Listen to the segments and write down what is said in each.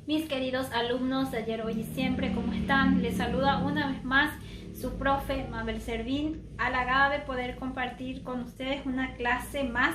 Mis queridos alumnos de ayer, hoy y siempre, ¿cómo están? Les saluda una vez más su profe Mabel Servín, halagada de poder compartir con ustedes una clase más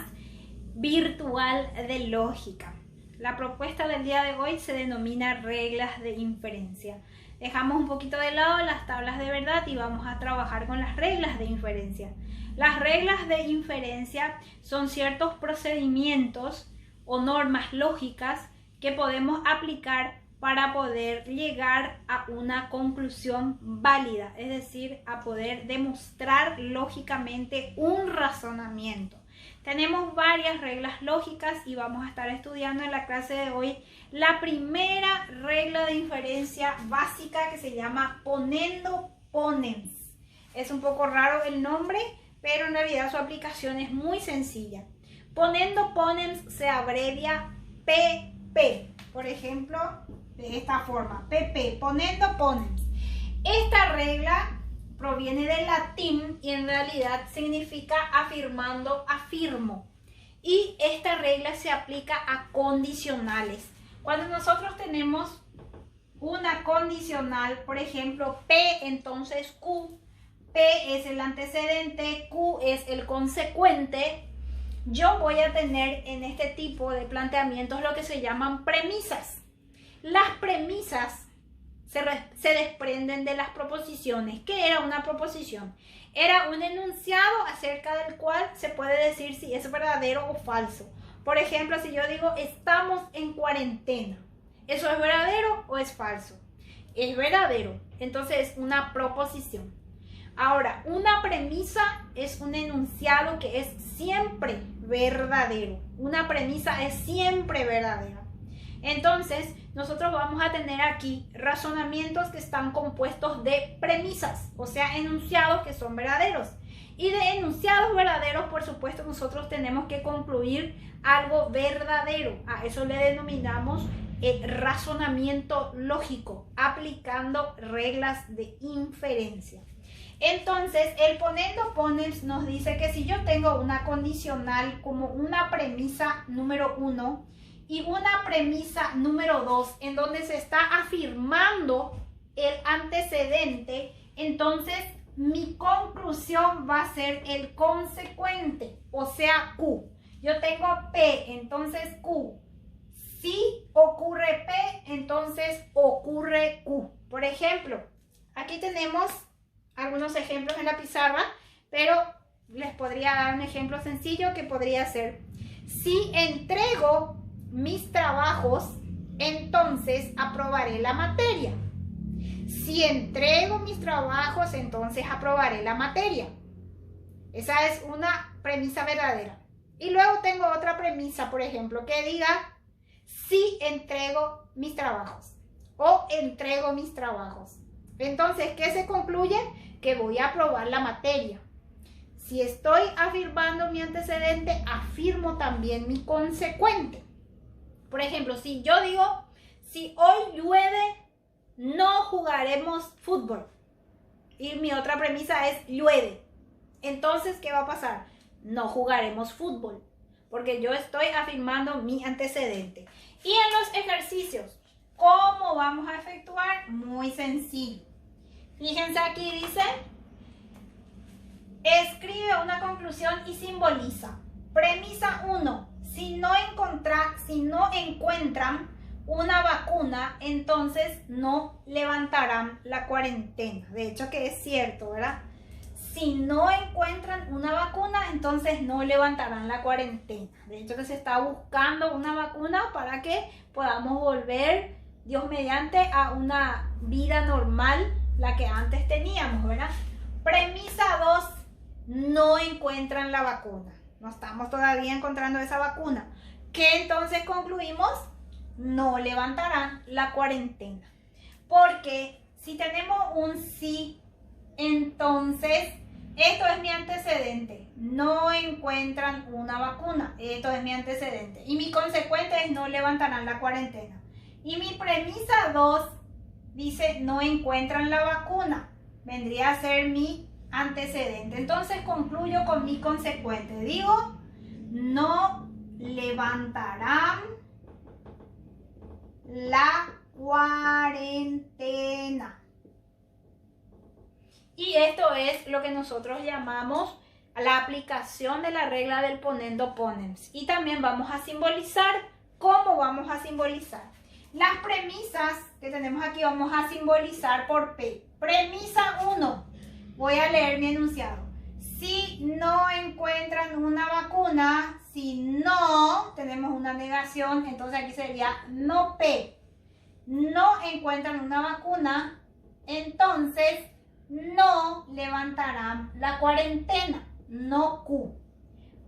virtual de lógica. La propuesta del día de hoy se denomina reglas de inferencia. Dejamos un poquito de lado las tablas de verdad y vamos a trabajar con las reglas de inferencia. Las reglas de inferencia son ciertos procedimientos o normas lógicas que podemos aplicar para poder llegar a una conclusión válida, es decir, a poder demostrar lógicamente un razonamiento. Tenemos varias reglas lógicas y vamos a estar estudiando en la clase de hoy la primera regla de inferencia básica, que se llama ponendo ponens. Es un poco raro el nombre, pero en realidad su aplicación es muy sencilla. Ponendo ponens se abrevia PP, por ejemplo, de esta forma, PP, ponendo ponens. Esta regla proviene del latín y en realidad significa afirmando, afirmo. Y esta regla se aplica a condicionales. Cuando nosotros tenemos una condicional, por ejemplo, P, entonces Q, P es el antecedente, Q es el consecuente, yo voy a tener en este tipo de planteamientos lo que se llaman premisas. Las premisas se desprenden de las proposiciones. ¿Qué era una proposición? Era un enunciado acerca del cual se puede decir si es verdadero o falso. Por ejemplo, si yo digo estamos en cuarentena, ¿eso es verdadero o es falso? Es verdadero, entonces es una proposición. Ahora, una premisa es un enunciado que es siempre verdadero. Una premisa es siempre verdadera. Entonces, nosotros vamos a tener aquí razonamientos que están compuestos de premisas, o sea, enunciados que son verdaderos. Y de enunciados verdaderos, por supuesto, nosotros tenemos que concluir algo verdadero. A eso le denominamos razonamiento lógico, aplicando reglas de inferencia. Entonces, el ponendo ponens nos dice que si yo tengo una condicional como una premisa número 1 y una premisa número 2 en donde se está afirmando el antecedente, entonces mi conclusión va a ser el consecuente, o sea, Q. Yo tengo P, entonces Q. Si ocurre P, entonces ocurre Q. Por ejemplo, aquí tenemos algunos ejemplos en la pizarra, pero les podría dar un ejemplo sencillo que podría ser: si entrego mis trabajos, entonces aprobaré la materia. Si entrego mis trabajos, entonces aprobaré la materia. Esa es una premisa verdadera. Y luego tengo otra premisa, por ejemplo, que diga si entrego mis trabajos o entrego mis trabajos. Entonces, ¿qué se concluye? Que voy a aprobar la materia. Si estoy afirmando mi antecedente, afirmo también mi consecuente. Por ejemplo, si yo digo, si hoy llueve, no jugaremos fútbol. Y mi otra premisa es llueve. Entonces, ¿qué va a pasar? No jugaremos fútbol, porque yo estoy afirmando mi antecedente. Y en los ejercicios, ¿cómo vamos a efectuar? Muy sencillo. Fíjense aquí, dice, escribe una conclusión y simboliza. Premisa 1, si no encuentran una vacuna, entonces no levantarán la cuarentena. De hecho que es cierto, ¿verdad? Si no encuentran una vacuna, entonces no levantarán la cuarentena. De hecho que se está buscando una vacuna para que podamos volver, Dios mediante, a una vida normal, la que antes teníamos, ¿verdad? Premisa 2, no encuentran la vacuna. No estamos todavía encontrando esa vacuna. ¿Qué entonces concluimos? No levantarán la cuarentena. Porque si tenemos un sí, entonces esto es mi antecedente. No encuentran una vacuna. Esto es mi antecedente. Y mi consecuente es no levantarán la cuarentena. Y mi premisa 2 dice no encuentran la vacuna. Vendría a ser mi antecedente. Entonces concluyo con mi consecuente. Digo, no levantarán la cuarentena. Y esto es lo que nosotros llamamos la aplicación de la regla del ponendo ponens. Y también vamos a simbolizar. ¿Cómo vamos a simbolizar? Las premisas que tenemos aquí vamos a simbolizar por P. Premisa 1. Voy a leer mi enunciado. Si no encuentran una vacuna, si no tenemos una negación, entonces aquí sería no P. No encuentran una vacuna, entonces no levantarán la cuarentena, no Q.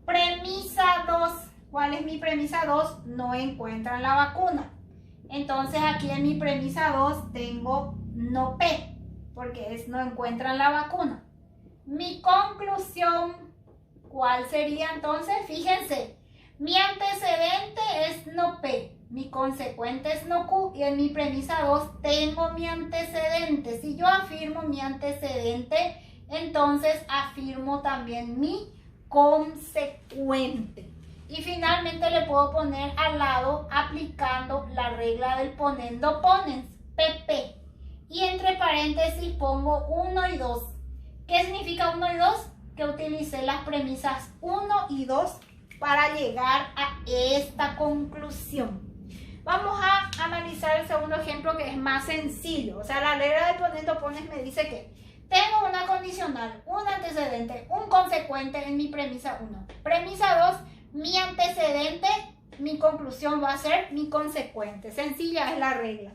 Premisa 2. ¿Cuál es mi premisa 2? No encuentran la vacuna. Entonces aquí en mi premisa 2 tengo no P, porque es no encuentran la vacuna. Mi conclusión, ¿cuál sería entonces? Fíjense, mi antecedente es no P, mi consecuente es no Q y en mi premisa 2 tengo mi antecedente. Si yo afirmo mi antecedente, entonces afirmo también mi consecuente. Y finalmente le puedo poner al lado aplicando la regla del ponendo ponens, PP. Y entre paréntesis pongo 1 y 2. ¿Qué significa 1 y 2? Que utilicé las premisas 1 y 2 para llegar a esta conclusión. Vamos a analizar el segundo ejemplo que es más sencillo. O sea, la regla del ponendo ponens me dice que tengo una condicional, un antecedente, un consecuente en mi premisa 1. Premisa 2. Mi antecedente, mi conclusión va a ser mi consecuente. Sencilla es la regla.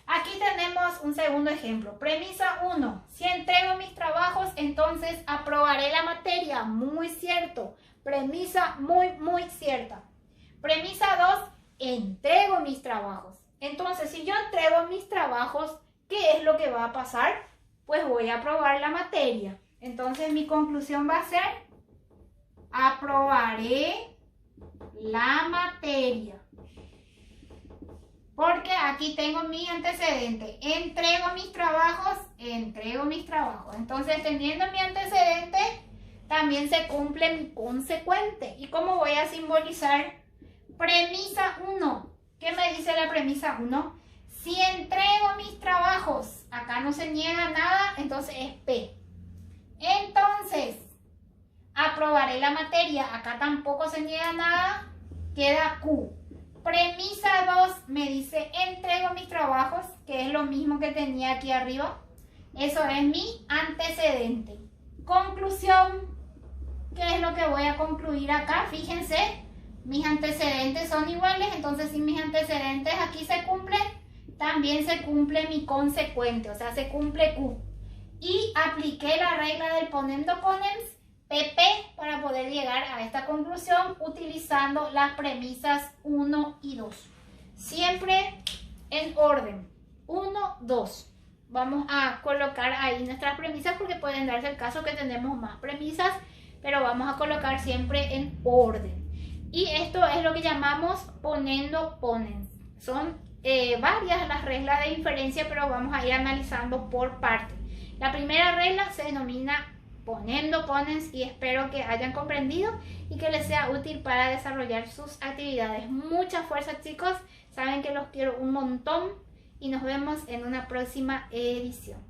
Aquí tenemos un segundo ejemplo. Premisa 1. Si entrego mis trabajos, entonces aprobaré la materia. Muy cierto. Premisa muy cierta. Premisa 2. Entrego mis trabajos. Entonces, si yo entrego mis trabajos, ¿qué es lo que va a pasar? Pues voy a aprobar la materia. Entonces, mi conclusión va a ser aprobaré la materia. Porque aquí tengo mi antecedente. Entrego mis trabajos. Entonces, teniendo mi antecedente, también se cumple mi consecuente. ¿Y cómo voy a simbolizar? Premisa 1. ¿Qué me dice la premisa 1? Si entrego mis trabajos, acá no se niega nada, entonces es P. Entonces, aprobaré la materia, acá tampoco se niega nada, queda Q. Premisa 2 me dice entrego mis trabajos, que es lo mismo que tenía aquí arriba. Eso es mi antecedente. Conclusión, ¿qué es lo que voy a concluir acá? Fíjense, mis antecedentes son iguales, entonces si mis antecedentes aquí se cumplen, también se cumple mi consecuente, o sea, se cumple Q. Y apliqué la regla del ponendo ponens, PP, para poder llegar a esta conclusión utilizando las premisas 1 y 2. Siempre en orden. 1, 2. Vamos a colocar ahí nuestras premisas porque pueden darse el caso que tenemos más premisas, pero vamos a colocar siempre en orden. Y esto es lo que llamamos ponendo ponens. Son varias las reglas de inferencia, pero vamos a ir analizando por parte. La primera regla se denomina ponendo ponens y espero que hayan comprendido y que les sea útil para desarrollar sus actividades. Mucha fuerza, chicos. Saben que los quiero un montón y nos vemos en una próxima edición.